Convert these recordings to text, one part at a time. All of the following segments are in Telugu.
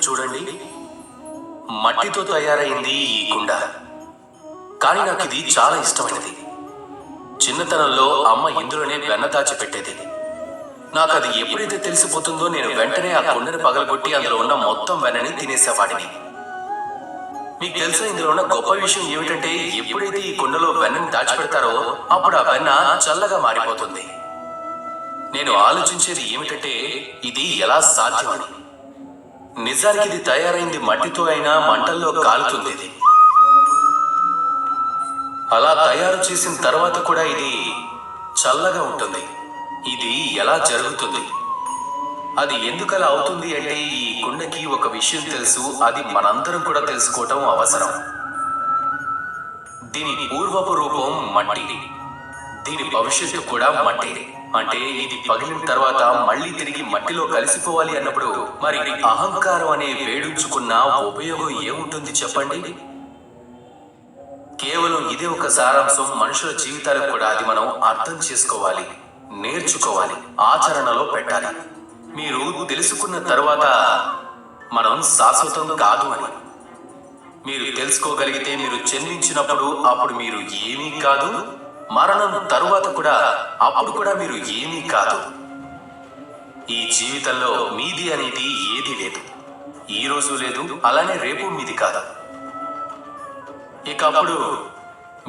చూడండి, మట్టితో తయారైంది ఈ కుండ. కానీ నాకు ఇది చాలా ఇష్టమైనది. చిన్నతనంలో అమ్మ ఇందులోనే వెన్న దాచి పెట్టేది. నాకు అది ఎప్పుడైతే తెలిసిపోతుందో నేను వెంటనే ఆ కుండని పగలగొట్టి అందులో ఉన్న మొత్తం వెన్నని తినేసేవాడిని. మీకు తెలుసా, ఇందులో ఉన్న గొప్ప విషయం ఏమిటంటే ఎప్పుడైతే ఈ కుండలో వెన్నని దాచిపెడతారో అప్పుడు ఆ వెన్న చల్లగా మారిపోతుంది. నేను ఆలోచించేది ఏమిటంటే ఇది ఎలా సాధ్యమని. నిజానికి ఇది తయారైంది మట్టితో అయినా మంటల్లో కాలుతుంది. ఇది అలా తయారు చేసిన తర్వాత కూడా ఇది చల్లగా ఉంటుంది. ఇది ఎలా జరుగుతుంది, అది ఎందుకలా అవుతుంది అంటే ఈ కుండకి ఒక విషయం తెలుసు. అది మనందరం కూడా తెలుసుకోవటం అవసరం. దీని పూర్వపు రూపం మట్టి, దీని భవిష్యత్తు కూడా మట్టి. అంటే ఇది పగిలిన తర్వాత మళ్ళీ తిరిగి మట్టిలో కలిసిపోవాలి అన్నప్పుడు మరి అహంకారం అనే వేడుంచుకున్న ఉపయోగం ఏముంటుంది చెప్పండి? కేవలం ఇదే ఒక సారాంశం. మనుషుల జీవితాలకు కూడా అది మనం అర్థం చేసుకోవాలి, నేర్చుకోవాలి, ఆచరణలో పెట్టాలి. మీరు తెలుసుకున్న తర్వాత మనం శాశ్వతం కాదు అని మీరు తెలుసుకోగలిగితే, మీరు జన్మించినప్పుడు అప్పుడు మీరు ఏమీ కాదు, మరణం తరువాత కూడా అప్పుడు కూడా మీరు ఏమీ కాదు. ఈ జీవితంలో మీది అనేది ఏది లేదు. ఈ రోజు లేదు, అలానే రేపు మీది కాదు. ఇక అప్పుడు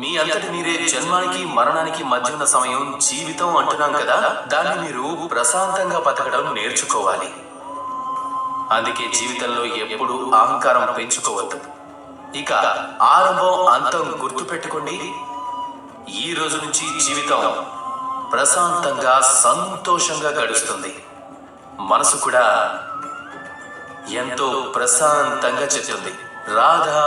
మీ అంతటి మీరే జన్మానికి మరణానికి మధ్య ఉన్న సమయం జీవితం అంటున్నాం కదా, దాన్ని మీరు ప్రశాంతంగా బతకడం నేర్చుకోవాలి. అందుకే జీవితంలో ఎప్పుడు అహంకారం పెంచుకోవద్దు. ఇక ఆరంభం అంతం గుర్తుపెట్టుకోండి. ఈ రోజు నుంచి జీవితం ప్రశాంతంగా సంతోషంగా గడుస్తుంది. మనసు కూడా ఎంతో ప్రశాంతంగా చెప్తుంది, రాధా